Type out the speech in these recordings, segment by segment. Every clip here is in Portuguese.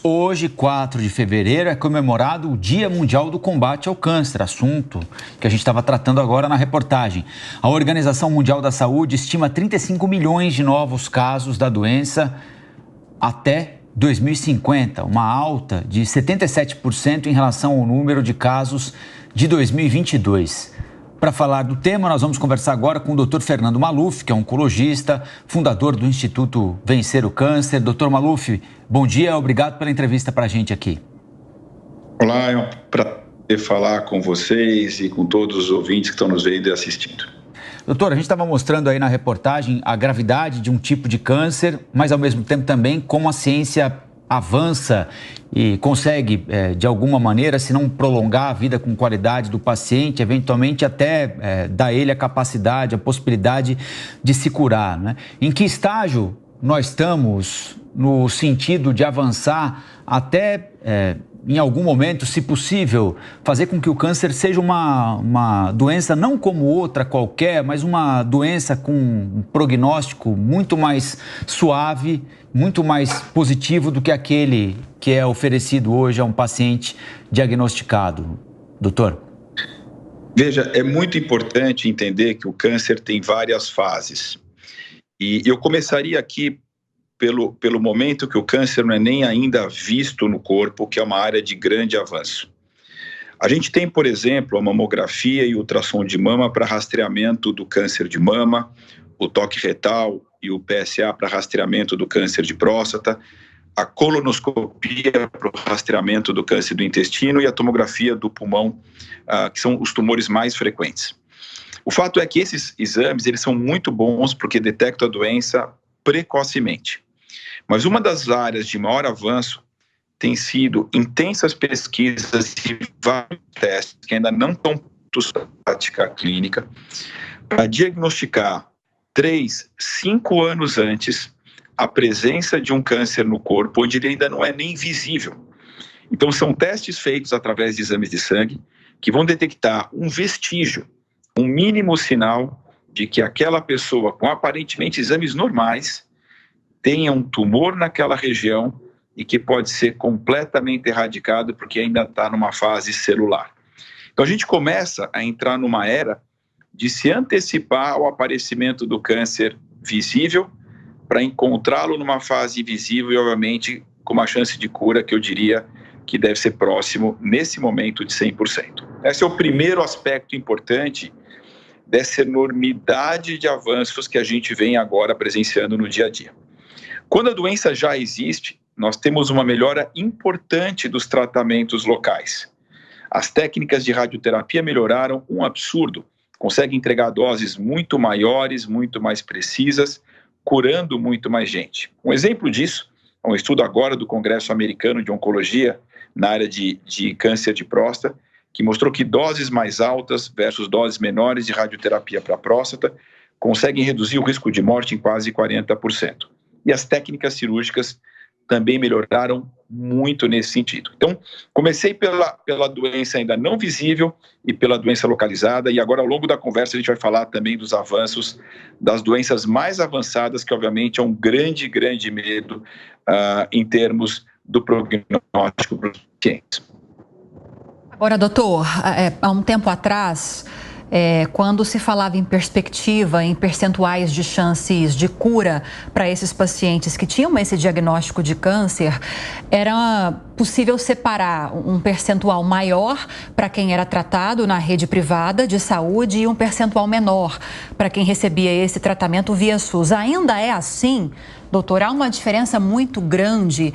Hoje, 4 de fevereiro, é comemorado o Dia Mundial do Combate ao Câncer, assunto que a gente estava tratando agora na reportagem. A Organização Mundial da Saúde estima 35 milhões de novos casos da doença até 2050, uma alta de 77% em relação ao número de casos de 2022. Para falar do tema, nós vamos conversar agora com o Dr. Fernando Maluf, que é oncologista, fundador do Instituto Vencer o Câncer. Dr. Maluf, bom dia, obrigado pela entrevista para a gente aqui. Olá, é um prazer falar com vocês e com todos os ouvintes que estão nos vendo e assistindo. Doutor, a gente estava mostrando aí na reportagem a gravidade de um tipo de câncer, mas ao mesmo tempo também como a ciência avança e consegue, de alguma maneira, se não prolongar a vida com qualidade do paciente, eventualmente até dar a ele a capacidade, a possibilidade de se curar, né? Em que estágio nós estamos no sentido de avançar até, em algum momento, se possível, fazer com que o câncer seja uma doença não como outra qualquer, mas uma doença com um prognóstico muito mais suave, muito mais positivo do que aquele que é oferecido hoje a um paciente diagnosticado, doutor? Veja, é muito importante entender que o câncer tem várias fases. E eu começaria aqui pelo momento que o câncer não é nem ainda visto no corpo, que é uma área de grande avanço. A gente tem, por exemplo, a mamografia e o ultrassom de mama para rastreamento do câncer de mama, o toque retal e o PSA para rastreamento do câncer de próstata, a colonoscopia para o rastreamento do câncer do intestino e a tomografia do pulmão, que são os tumores mais frequentes. O fato é que esses exames eles são muito bons porque detectam a doença precocemente. Mas uma das áreas de maior avanço tem sido intensas pesquisas e vários testes que ainda não estão prontos para a prática clínica para diagnosticar 3, 5 anos antes a presença de um câncer no corpo onde ele ainda não é nem visível. Então são testes feitos através de exames de sangue que vão detectar um vestígio, um mínimo sinal de que aquela pessoa com aparentemente exames normais tenha um tumor naquela região e que pode ser completamente erradicado porque ainda está numa fase celular. Então a gente começa a entrar numa era de se antecipar ao aparecimento do câncer visível para encontrá-lo numa fase visível e, obviamente, com uma chance de cura que eu diria que deve ser próximo, nesse momento, de 100%. Esse é o primeiro aspecto importante dessa enormidade de avanços que a gente vem agora presenciando no dia a dia. Quando a doença já existe, nós temos uma melhora importante dos tratamentos locais. As técnicas de radioterapia melhoraram um absurdo, conseguem entregar doses muito maiores, muito mais precisas, curando muito mais gente. Um exemplo disso é um estudo agora do Congresso Americano de Oncologia na área de câncer de próstata, que mostrou que doses mais altas versus doses menores de radioterapia para a próstata conseguem reduzir o risco de morte em quase 40%. E as técnicas cirúrgicas também melhoraram muito nesse sentido. Então, comecei pela doença ainda não visível e pela doença localizada, e agora ao longo da conversa a gente vai falar também dos avanços das doenças mais avançadas, que obviamente é um grande, grande medo em termos do prognóstico para os pacientes. Agora, doutor, há um tempo atrás, quando se falava em perspectiva, em percentuais de chances de cura para esses pacientes que tinham esse diagnóstico de câncer, era possível separar um percentual maior para quem era tratado na rede privada de saúde e um percentual menor para quem recebia esse tratamento via SUS. Ainda é assim? Doutor, há uma diferença muito grande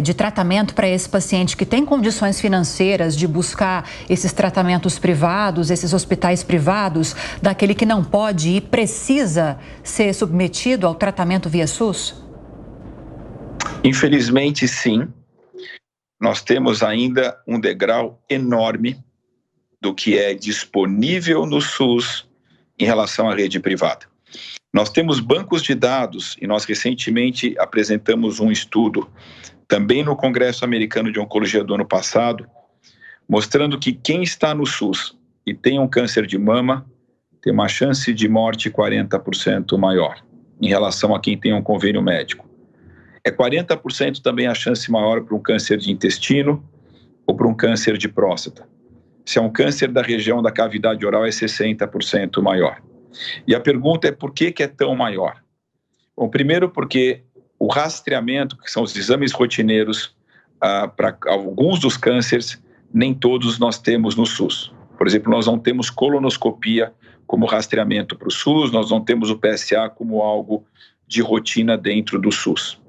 de tratamento para esse paciente que tem condições financeiras de buscar esses tratamentos privados, esses hospitais privados, daquele que não pode e precisa ser submetido ao tratamento via SUS? Infelizmente, sim. Nós temos ainda um degrau enorme do que é disponível no SUS em relação à rede privada. Nós temos bancos de dados e nós recentemente apresentamos um estudo também no Congresso Americano de Oncologia do ano passado, mostrando que quem está no SUS e tem um câncer de mama tem uma chance de morte 40% maior em relação a quem tem um convênio médico. É 40% também a chance maior para um câncer de intestino ou para um câncer de próstata. Se é um câncer da região da cavidade oral, é 60% maior. E a pergunta é por que é tão maior? Bom, primeiro porque o rastreamento, que são os exames rotineiros para alguns dos cânceres, nem todos nós temos no SUS. Por exemplo, nós não temos colonoscopia como rastreamento para o SUS, nós não temos o PSA como algo de rotina dentro do SUS.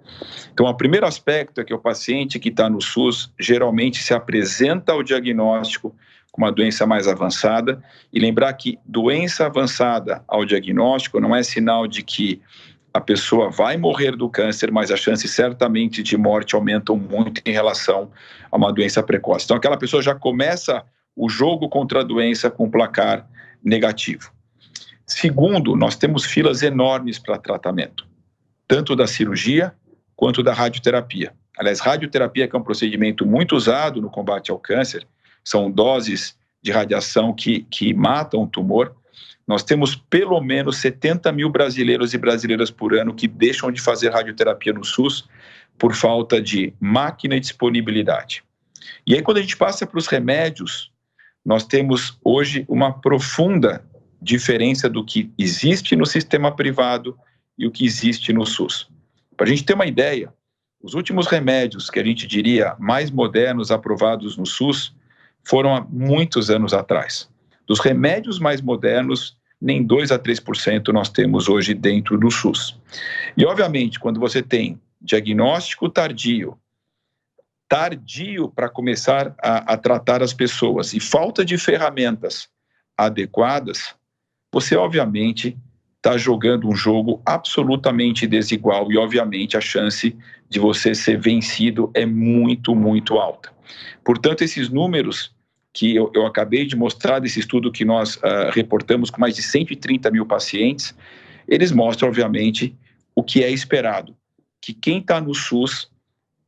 Então, o primeiro aspecto é que o paciente que está no SUS geralmente se apresenta ao diagnóstico com uma doença mais avançada, e lembrar que doença avançada ao diagnóstico não é sinal de que a pessoa vai morrer do câncer, mas as chances certamente de morte aumentam muito em relação a uma doença precoce. Então, aquela pessoa já começa o jogo contra a doença com placar negativo. Segundo, nós temos filas enormes para tratamento, tanto da cirurgia quanto da radioterapia. Aliás, radioterapia, que é um procedimento muito usado no combate ao câncer, são doses de radiação que matam o tumor. Nós temos pelo menos 70 mil brasileiros e brasileiras por ano que deixam de fazer radioterapia no SUS por falta de máquina e disponibilidade. E aí, quando a gente passa para os remédios, nós temos hoje uma profunda diferença do que existe no sistema privado e o que existe no SUS. Para a gente ter uma ideia, os últimos remédios que a gente diria mais modernos aprovados no SUS foram há muitos anos atrás. Dos remédios mais modernos, nem 2 a 3% nós temos hoje dentro do SUS. E, obviamente, quando você tem diagnóstico tardio para começar a tratar as pessoas e falta de ferramentas adequadas, você, obviamente, está jogando um jogo absolutamente desigual e, obviamente, a chance de você ser vencido é muito, muito alta. Portanto, esses números que eu acabei de mostrar desse estudo que nós reportamos com mais de 130 mil pacientes, eles mostram, obviamente, o que é esperado, que quem está no SUS,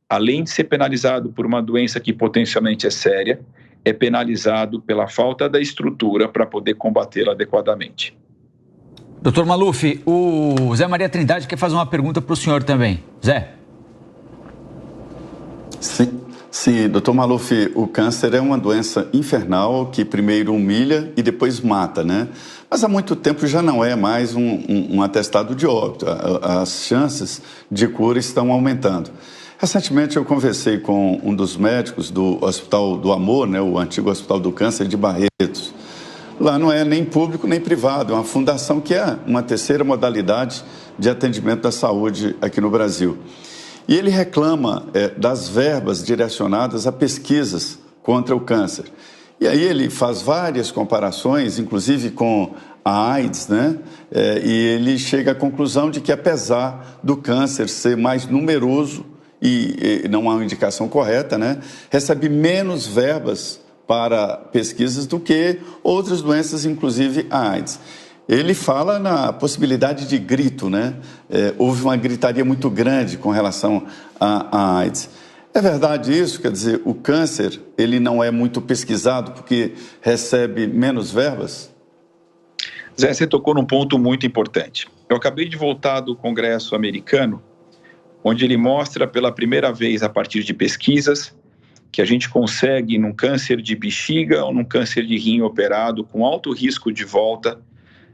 além de ser penalizado por uma doença que potencialmente é séria, é penalizado pela falta da estrutura para poder combatê-la adequadamente. Doutor Maluf, o Zé Maria Trindade quer fazer uma pergunta para o senhor também. Zé? Sim, doutor Maluf, o câncer é uma doença infernal que primeiro humilha e depois mata, né? Mas há muito tempo já não é mais um atestado de óbito. As chances de cura estão aumentando. Recentemente eu conversei com um dos médicos do Hospital do Amor, né, o antigo Hospital do Câncer de Barretos. Lá não é nem público nem privado, é uma fundação que é uma terceira modalidade de atendimento da saúde aqui no Brasil. E ele reclama das verbas direcionadas a pesquisas contra o câncer. E aí ele faz várias comparações, inclusive com a AIDS, né? E ele chega à conclusão de que, apesar do câncer ser mais numeroso, e não há uma indicação correta, né? Recebe menos verbas para pesquisas do que outras doenças, inclusive a AIDS. Ele fala na possibilidade de grito, né? Houve uma gritaria muito grande com relação à AIDS. É verdade isso? Quer dizer, o câncer, ele não é muito pesquisado porque recebe menos verbas? Zé, você tocou num ponto muito importante. Eu acabei de voltar do Congresso americano, onde ele mostra pela primeira vez, a partir de pesquisas, que a gente consegue, num câncer de bexiga ou num câncer de rim operado, com alto risco de volta,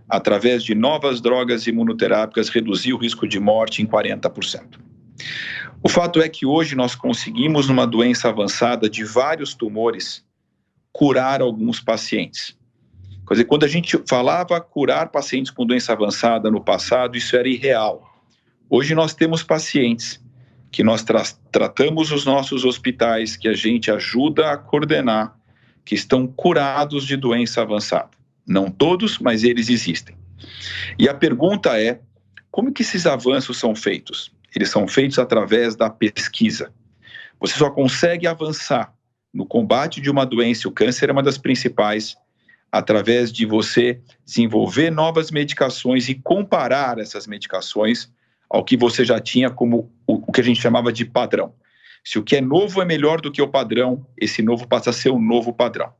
através de novas drogas imunoterápicas, reduzir o risco de morte em 40%. O fato é que hoje nós conseguimos, numa doença avançada de vários tumores, curar alguns pacientes. Quer dizer, quando a gente falava curar pacientes com doença avançada no passado, isso era irreal. Hoje nós temos pacientes que nós tratamos nos nossos hospitais, que a gente ajuda a coordenar, que estão curados de doença avançada. Não todos, mas eles existem. E a pergunta é, como que esses avanços são feitos? Eles são feitos através da pesquisa. Você só consegue avançar no combate de uma doença, o câncer é uma das principais, através de você desenvolver novas medicações e comparar essas medicações ao que você já tinha como o que a gente chamava de padrão. Se o que é novo é melhor do que o padrão, esse novo passa a ser o novo padrão.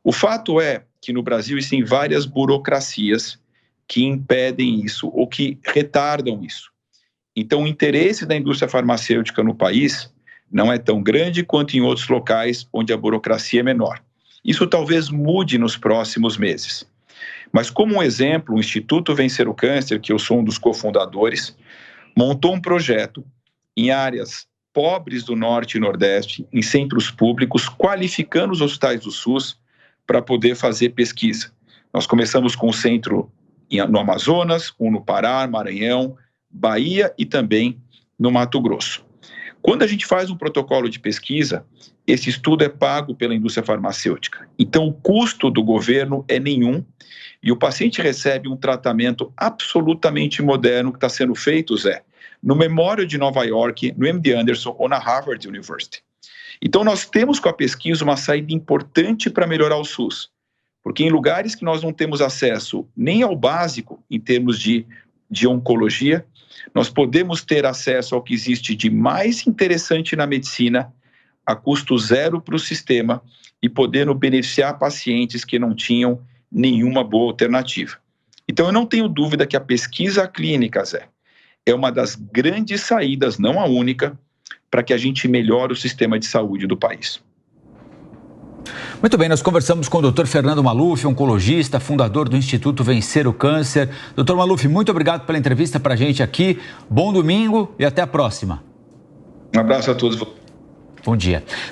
O fato é que no Brasil existem várias burocracias que impedem isso ou que retardam isso. Então, o interesse da indústria farmacêutica no país não é tão grande quanto em outros locais onde a burocracia é menor. Isso talvez mude nos próximos meses. Mas, como um exemplo, o Instituto Vencer o Câncer, que eu sou um dos cofundadores, montou um projeto em áreas pobres do Norte e Nordeste, em centros públicos, qualificando os hospitais do SUS para poder fazer pesquisa. Nós começamos com um centro no Amazonas, um no Pará, Maranhão, Bahia e também no Mato Grosso. Quando a gente faz um protocolo de pesquisa, esse estudo é pago pela indústria farmacêutica. Então, o custo do governo é nenhum e o paciente recebe um tratamento absolutamente moderno que está sendo feito, Zé, no Memorial de Nova York, no MD Anderson ou na Harvard University. Então, nós temos com a pesquisa uma saída importante para melhorar o SUS, porque em lugares que nós não temos acesso nem ao básico em termos de oncologia, nós podemos ter acesso ao que existe de mais interessante na medicina, a custo zero para o sistema e podendo beneficiar pacientes que não tinham nenhuma boa alternativa. Então, eu não tenho dúvida que a pesquisa clínica, Zé, é uma das grandes saídas, não a única, para que a gente melhore o sistema de saúde do país. Muito bem, nós conversamos com o Dr. Fernando Maluf, oncologista, fundador do Instituto Vencer o Câncer. Dr. Maluf, muito obrigado pela entrevista para a gente aqui. Bom domingo e até a próxima. Um abraço a todos. Bom dia.